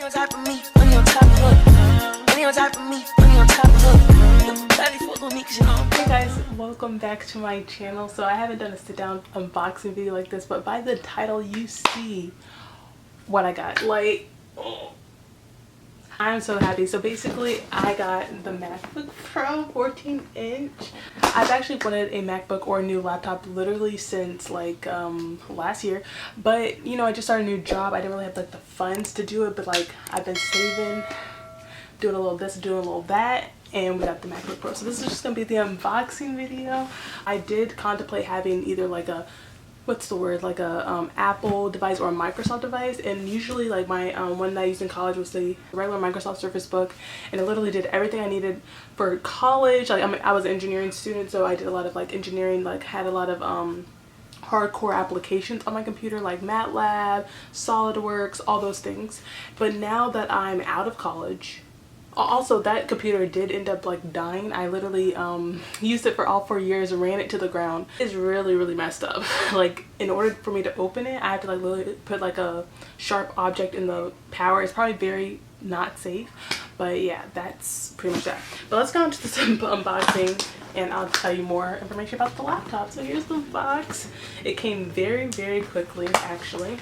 on top of me, money on top of her. Money on top of me, money on top of her. Daddy fuck with me 'cause you know. Hey guys, welcome back to my channel. So I haven't done a sit down unboxing video like this, but by the title you see what I got. Like, oh, I'm so happy. So basically I got the MacBook Pro 14-inch. I've actually wanted a MacBook or a new laptop literally since like last year, but you know, I just started a new job. I didn't really have like the funds to do it, but like I've been saving, doing a little this, doing a little that, and we got the MacBook Pro. So this is just gonna be the unboxing video. I did contemplate having either like a, what's the word, like a Apple device or a Microsoft device, and usually like my one that I used in college was the regular Microsoft Surface Book, and it literally did everything I needed for college. Like I was an engineering student, so I did a lot of like engineering, like had a lot of hardcore applications on my computer like MATLAB, SolidWorks, all those things. But now that I'm out of college, also that computer did end up like dying. I literally used it for all 4 years, ran it to the ground. It's really messed up. Like in order for me to open it, I have to like literally put like a sharp object in the power. It's probably very not safe, but yeah, that's pretty much that. But let's go into this unboxing and I'll tell you more information about the laptop. So here's the box. It came very quickly actually.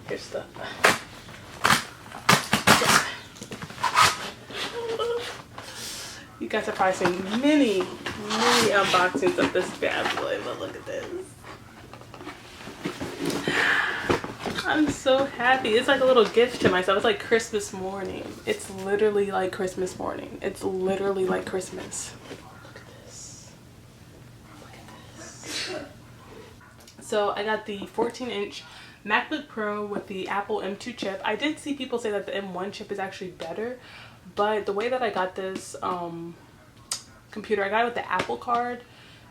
Here's the you guys have probably seen many unboxings of this bad boy, but look at this. I'm so happy. It's like a little gift to myself. It's like Christmas morning. It's literally like Christmas morning. It's literally like Christmas. Look at this. Look at this. So I got the 14-inch MacBook Pro with the Apple M2 chip. I did see people say that the M1 chip is actually better, but the way that I got this computer, I got it with the Apple card.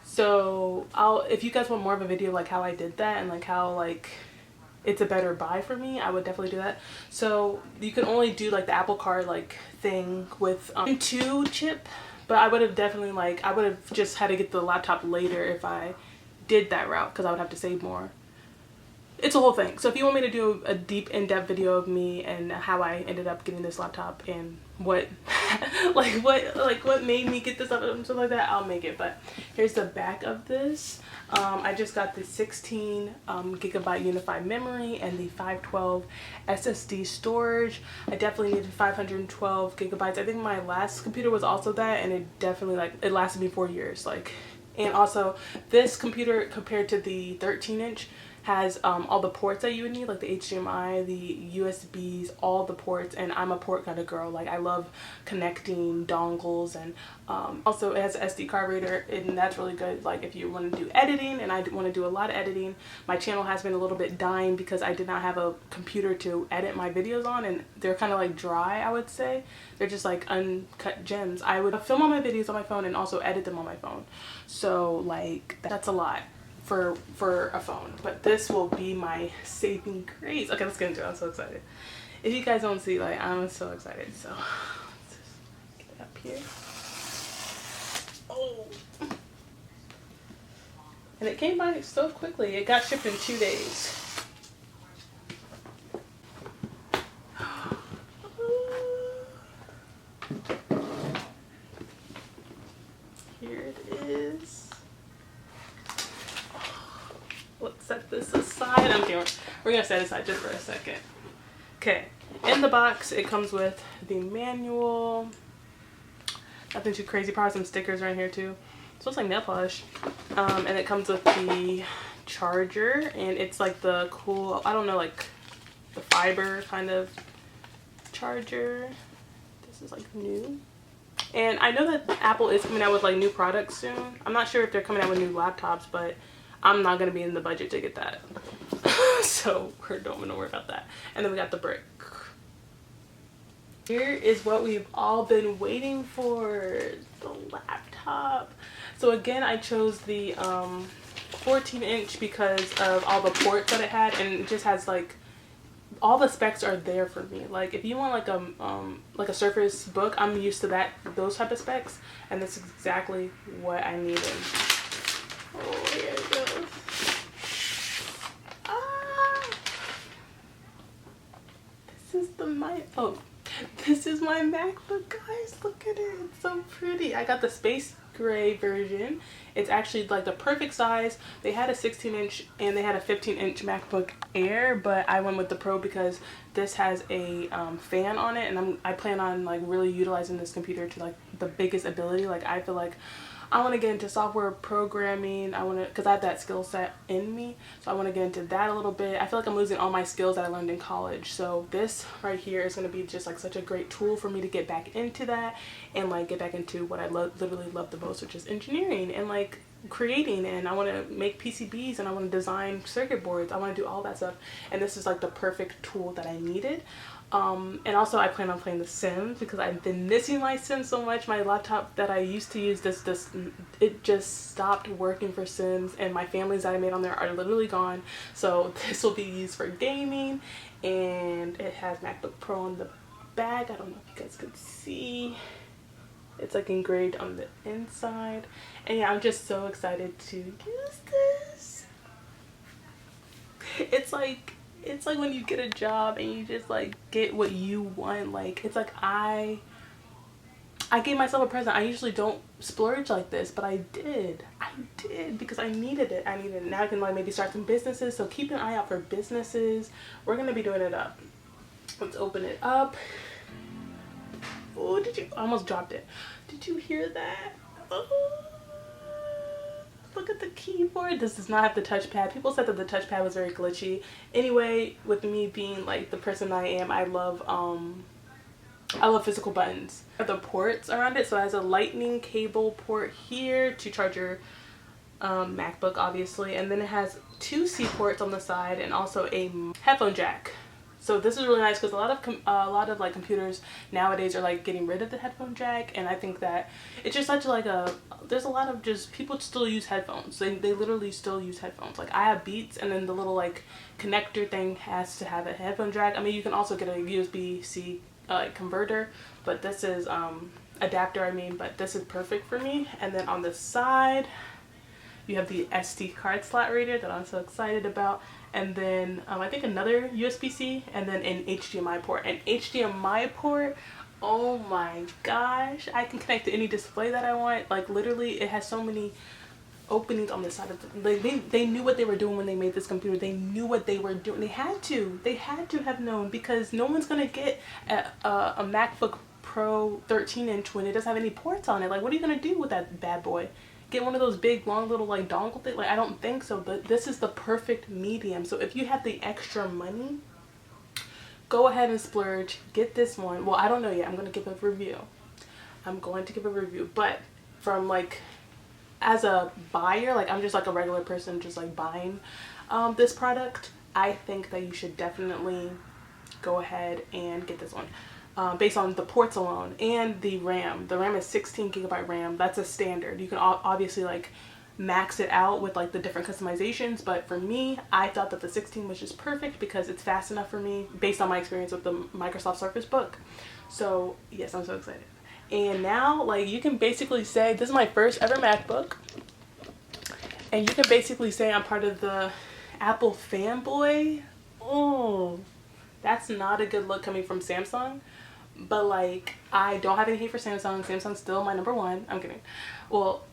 So if you guys want more of a video like how I did that and like how like it's a better buy for me, I would definitely do that. So you can only do like the Apple card like thing with M2 chip, but I would have definitely like, I would have just had to get the laptop later if I did that route, because I would have to save more. It's a whole thing. So if you want me to do a deep in-depth video of me and how I ended up getting this laptop and what what made me get this up and stuff like that, I'll make it. But here's the back of this. I just got the 16 gigabyte unified memory and the 512 SSD storage. I definitely needed 512 gigabytes. I think my last computer was also that, and it definitely like it lasted me 4 years. Like, and also this computer compared to the 13-inch has all the ports that you would need, like the HDMI, the USBs, all the ports, and I'm a port kind of girl. Like I love connecting dongles, and also it has an SD card reader, and that's really good like if you want to do editing, and I want to do a lot of editing. My channel has been a little bit dying because I did not have a computer to edit my videos on, and they're kind of like dry, I would say. They're just like uncut gems. I would film all my videos on my phone and also edit them on my phone, so like that's a lot for a phone. But this will be my saving grace. Okay, let's get into it. I'm so excited. If you guys don't see, like, I'm so excited. So let's just get it up here. Oh, and it came by so quickly. It got shipped in 2 days. Here it is. Let's set this aside. We're gonna set it aside just for a second. Okay, in the box it comes with the manual. Nothing too crazy. Probably some stickers right here too. It looks like nail polish. And it comes with the charger, and it's like the cool, I don't know, like the fiber kind of charger. This is like new. And I know that Apple is coming out with like new products soon. I'm not sure if they're coming out with new laptops, but I'm not going to be in the budget to get that. So we're don't want to worry about that. And then we got the brick. Here is what we've all been waiting for, the laptop. So again, I chose the 14-inch because of all the ports that it had, and it just has like all the specs are there for me. Like if you want like a Surface Book, I'm used to those type of specs, and this is exactly what I needed. Oh, here it goes. is this is my MacBook, guys. Look at it. It's so pretty. I got the space gray version. It's actually like the perfect size. They had a 16-inch and they had a 15-inch MacBook Air, but I went with the Pro because this has a fan on it, and I plan on like really utilizing this computer to like the biggest ability. Like I feel like I want to get into software programming. I want to, because I have that skill set in me, so I want to get into that a little bit. I feel like I'm losing all my skills that I learned in college, so this right here is going to be just like such a great tool for me to get back into that and like get back into what I literally love the most, which is engineering and like creating. And I want to make PCBs and I want to design circuit boards. I want to do all that stuff, and this is like the perfect tool that I needed. And also I plan on playing The Sims because I've been missing my Sims so much. My laptop that I used to use, it just stopped working for Sims, and my families that I made on there are literally gone. So this will be used for gaming, and it has MacBook Pro on the back. I don't know if you guys can see. It's like engraved on the inside. And yeah, I'm just so excited to use this. It's like when you get a job and you just like get what you want. Like it's like I gave myself a present. I usually don't splurge like this, but I did because I needed it. Now I can like maybe start some businesses, so keep an eye out for businesses. We're gonna be doing it up. Let's open it up. Oh, I almost dropped it. Did you hear that? Oh, look at the keyboard. This does not have the touchpad. People said that the touchpad was very glitchy. Anyway, with me being like the person I am, I love physical buttons. The ports around it, so it has a lightning cable port here to charge your MacBook, obviously, and then it has 2 C ports on the side and also a headphone jack. So this is really nice because a lot of like computers nowadays are like getting rid of the headphone jack, and I think that it's just such like there's a lot of just people still use headphones. They literally still use headphones. Like I have Beats, and then the little like connector thing has to have a headphone jack. I mean, you can also get a USB-C converter, but this is adapter, I mean, but this is perfect for me. And then on the side you have the SD card slot right here that I'm so excited about. And then I think another USB-C, and then an HDMI port. An HDMI port, oh my gosh, I can connect to any display that I want. Like literally it has so many openings on the side of they knew what they were doing when they made this computer. They knew what they were doing. They had to have known, because no one's gonna get a MacBook Pro 13-inch when it doesn't have any ports on it. Like what are you gonna do with that bad boy? Get one of those big long little like dongle things? Like I don't think so, but this is the perfect medium. So if you have the extra money, go ahead and splurge, get this one. Well, I don't know yet. I'm gonna give a review. But from like as a buyer, like I'm just like a regular person just like buying this product, I think that you should definitely go ahead and get this one. Based on the ports alone and the RAM. The RAM is 16GB RAM. That's a standard. You can obviously like max it out with like the different customizations, but for me, I thought that the 16 was just perfect because it's fast enough for me based on my experience with the Microsoft Surface Book. So yes, I'm so excited. And now like you can basically say this is my first ever MacBook, and you can basically say I'm part of the Apple fanboy. Oh, that's not a good look coming from Samsung. But like I don't have any hate for Samsung. Samsung's still my #1. I'm kidding. Well,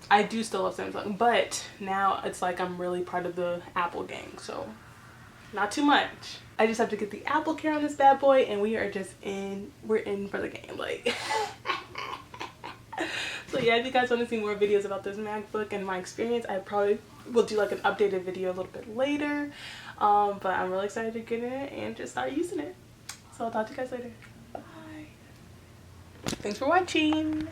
I do still love Samsung, but now it's like I'm really part of the Apple gang, so not too much. I just have to get the Apple Care on this bad boy, and we're in for the game. Like so yeah, if you guys want to see more videos about this MacBook and my experience, I probably will do like an updated video a little bit later. But I'm really excited to get in it and just start using it. So I'll talk to you guys later. Bye. Thanks for watching.